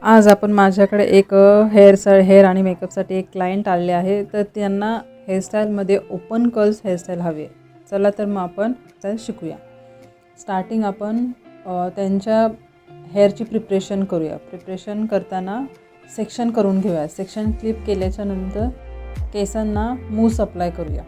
आज आपण माझ्याकडे एक हेअर आणि मेकअपसाठी एक क्लायंट आले आहे, तर त्यांना हेअरस्टाईलमध्ये ओपन कर्ल्स हेअरस्टाईल हवी आहे. चला तर मग आपण स्टाईल शिकूया. स्टार्टिंग आपण त्यांच्या हेअरची प्रिपरेशन करूया. प्रिपरेशन करताना सेक्शन करून घेऊया. सेक्शन क्लिप केल्याच्यानंतर केसांना मूस अप्लाय करूया.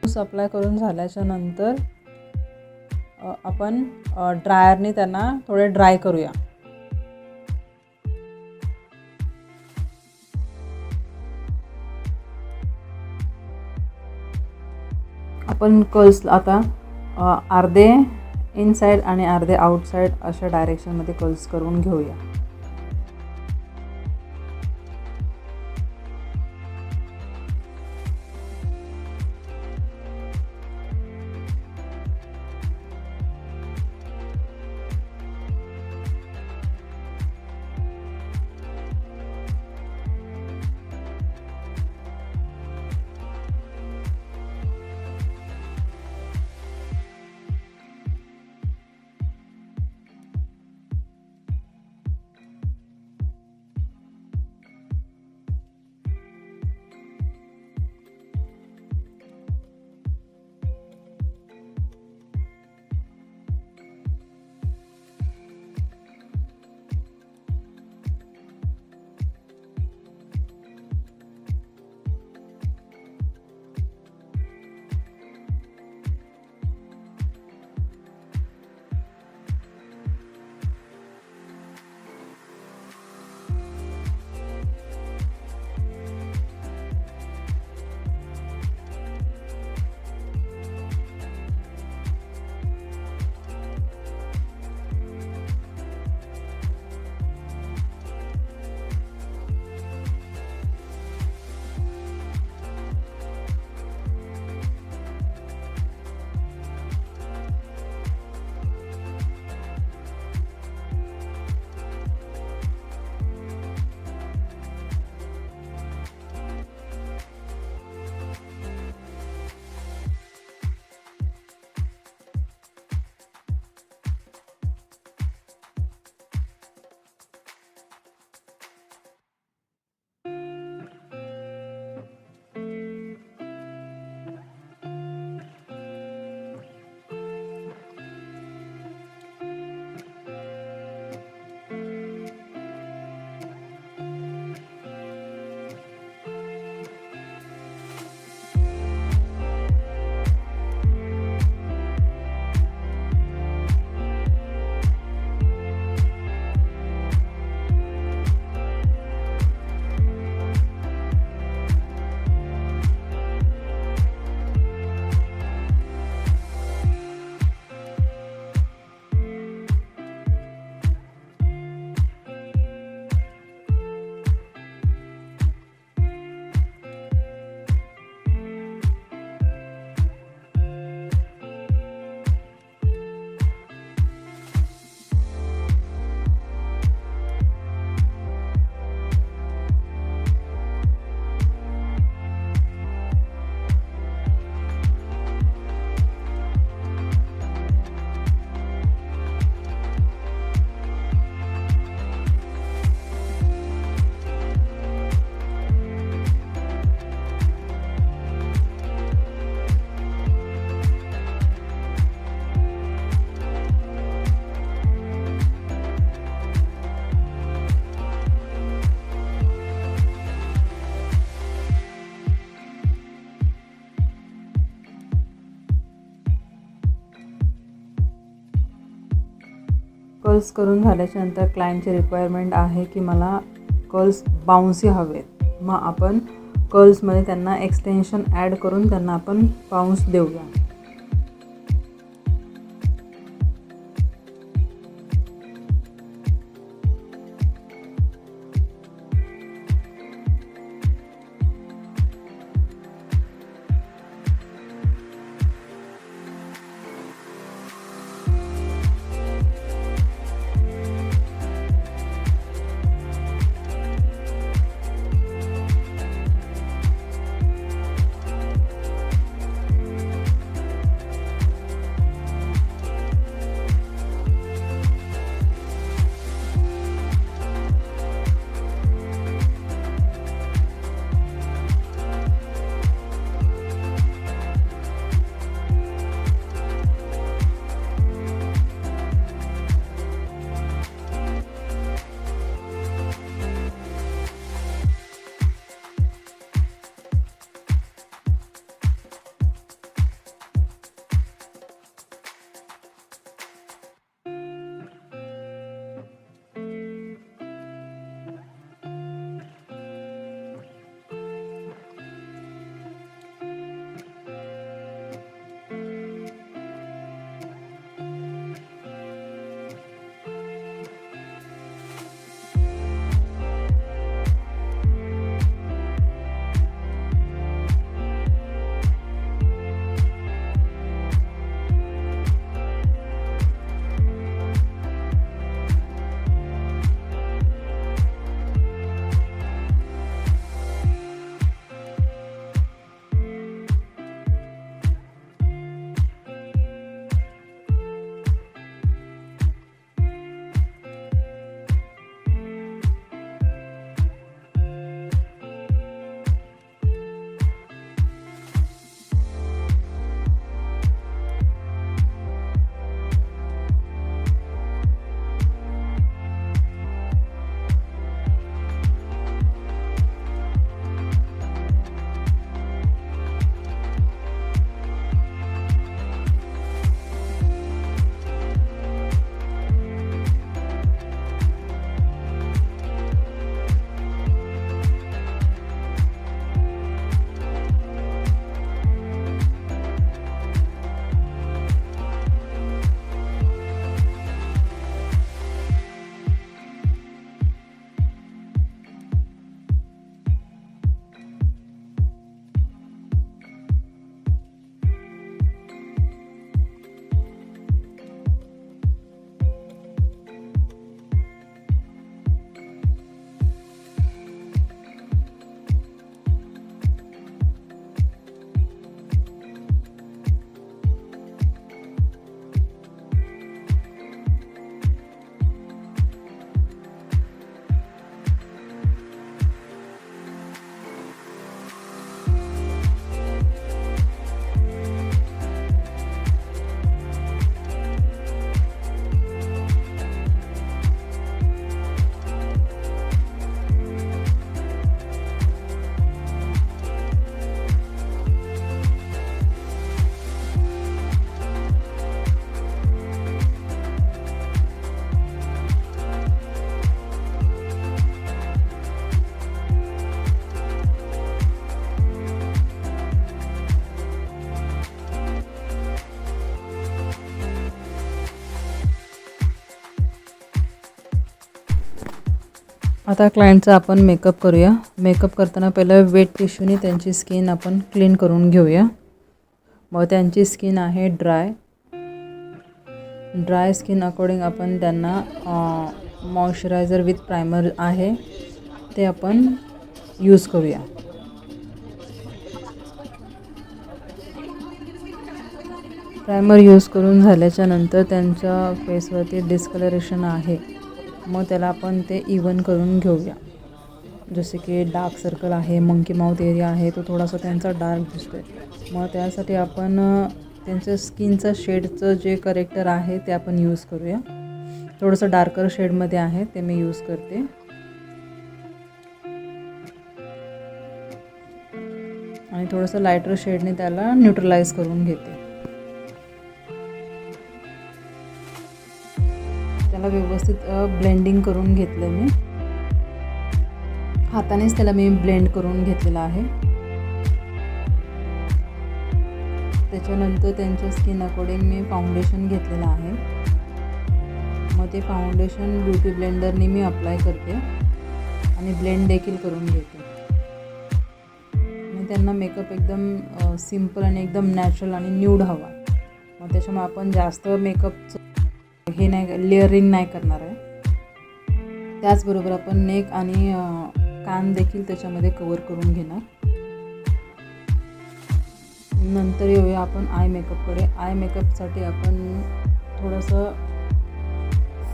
मूस अप्लाय करून झाल्याच्या नंतर आपण ड्रायरने त्यांना थोडे ड्राय करूया. आपण कर्ल्स आता अर्धे इनसाइड आणि अर्धे आउटसाइड अशा डायरेक्शनमध्ये कर्ल्स करून घेऊया. कर्ल्स करून झाल्याच्यानंतर क्लायंटची रिक्वायरमेंट आहे की मला कर्ल्स बाउन्सी हवेत. मग आपण कर्ल्समध्ये त्यांना एक्सटेन्शन ॲड करून त्यांना आपण बाउन्स देऊया. आता क्लायंटचा आपण मेकअप करूया. मेकअप करताना पहिलं वेट टिश्यूने त्यांची स्किन आपण क्लीन करून घेऊया. मग त्यांची स्किन आहे ड्राय स्किन अकॉर्डिंग आपण त्यांना मॉइश्चरायझर विथ प्रायमर आहे ते आपण यूज करूया. प्रायमर यूज करून झाल्याच्या नंतर त्यांच्या फेसवरती डिस्कलरेशन आहे, मग त्याला आपण ते इवन करून घेऊया. जसे की डार्क सर्कल आहे, मंकी माउथ एरिया आहे, तो थोडासा त्यांचा डार्क दिसतो आहे. मग त्यासाठी आपण त्यांच्या स्किनचं शेडचं जे करेक्टर आहे ते आपण यूज करूया. थोडंसं डार्कर शेडमध्ये आहे ते मी यूज करते. आणि थोडंसं लायटर शेडने त्याला न्यूट्रलाइज करून घेते. त्याला व्यवस्थित ब्लेंडिंग करून घेतलं मी. हातानेच त्याला मी ब्लेंड करून घेतलेला आहे. त्याच्यानंतर त्यांच्या स्किन अकॉर्डिंग मी फाउंडेशन घेतलेलं आहे. मग ते फाउंडेशन ब्युटी ब्लेंडरने मी अप्लाय करते आणि ब्लेंड देखील करून घेते. मग त्यांना मेकअप एकदम सिम्पल आणि एकदम नॅचरल आणि न्यूड हवा. मग त्याच्यामुळे आपण जास्त मेकअपचं हे नाही, लेअरिंग नाही करणार आहे. त्याचबरोबर आपण नेक आणि कान देखील त्याच्यामध्ये कवर करून घेणार. नंतर येऊया आपण आय मेकअपकडे. आय मेकअपसाठी आपण थोडंसं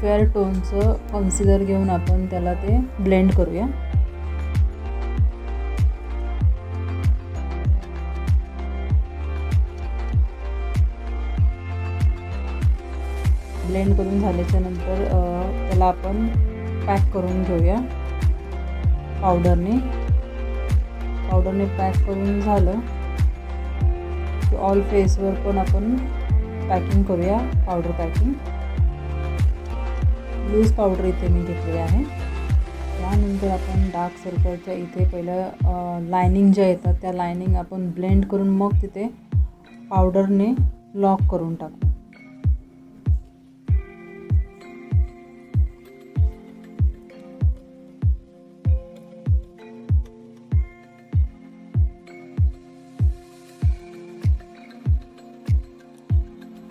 फेअर टोनचं कन्सिलर घेऊन आपण त्याला ते ब्लेंड करूया. ब्लेंड करून झाल्याच्या नंतर त्याला आपण पॅक करून घेऊया पावडरने पॅक करून झालं की ऑल फेसवर पण आपण पॅकिंग करूया. पावडर पॅकिंग लूज पावडर इथे मी घेतली आहे. त्यानंतर आपण डार्क सर्कलच्या इथे पहिलं लायनिंग ज्या येतात त्या लायनिंग आपण ब्लेंड करून मग तिथे पावडरने लॉक करून टाकू.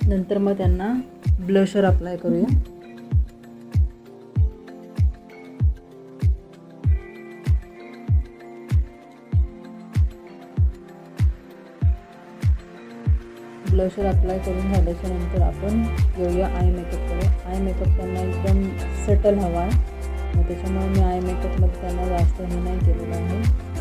नंतर मग त्यांना ब्लशर अप्लाय करूया. ब्लशर अप्लाय करून झाल्याच्या नंतर आपण येऊया आय मेकअपकडे. आय मेकअप त्यांना एकदम सेटल हवा आहे, मग त्याच्यामुळे मी आय मेकअपमध्ये त्यांना जास्त हे नाही केलेलं आहे.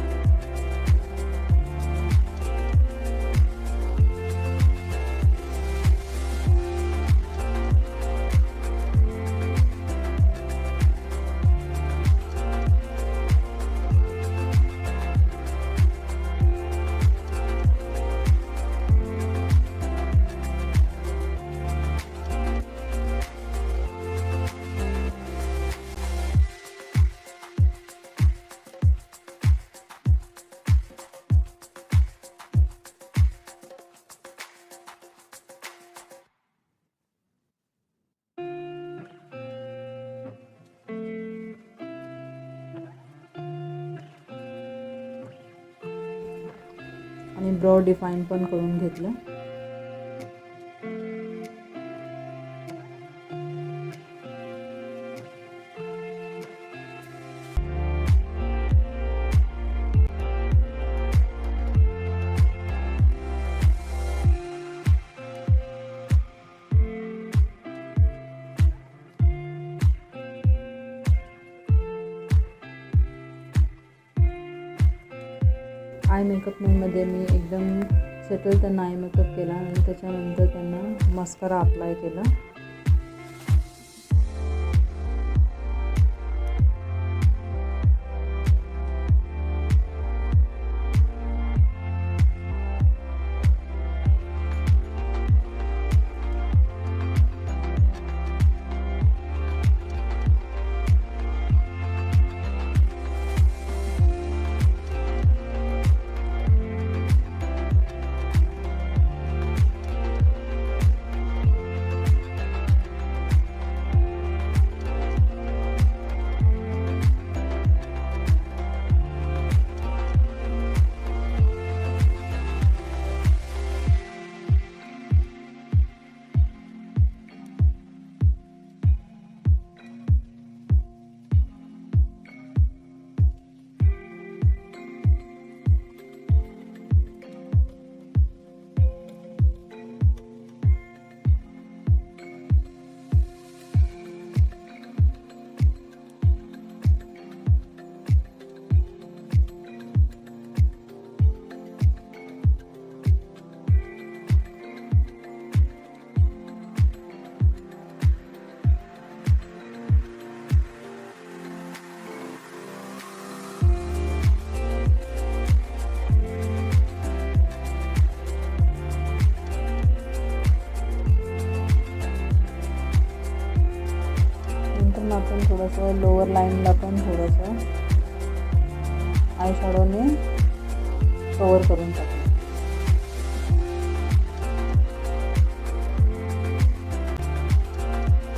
आणि ब्रॉ डिफाईन पण करून घेतलं. आय मेकअपमध्ये मी एकदम सेटल त्यांना आय मेकअप केला आणि त्याच्यानंतर त्यांना मस्कारा अप्लाय केला. थोडंसं लोअर लाईनला पण थोडंसं आय शॅडोने कवर करून टाकलं.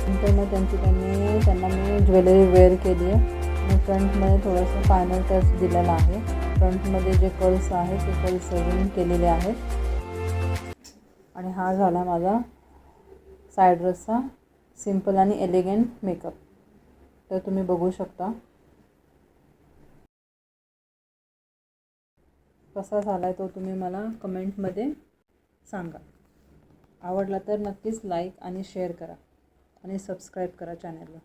नंतर मग त्यांना मी ज्वेलरी वेअर केली आहे आणि फ्रंटमध्ये थोडंसं फायनल टच दिलेला आहे. फ्रंटमध्ये जे कर्ल्स आहेत ते कर्ल्स अजून केलेले आहेत. आणि हा झाला माझा साईड ड्रेसचा सिम्पल आणि एलिगंट मेकअप. तर तुम्ही बघू शकता कसा झाला आहे तो तुम्ही मला कमेंटमध्ये सांगा. आवडला तर नक्कीच लाईक आणि शेअर करा आणि सबस्क्राईब करा चॅनलला.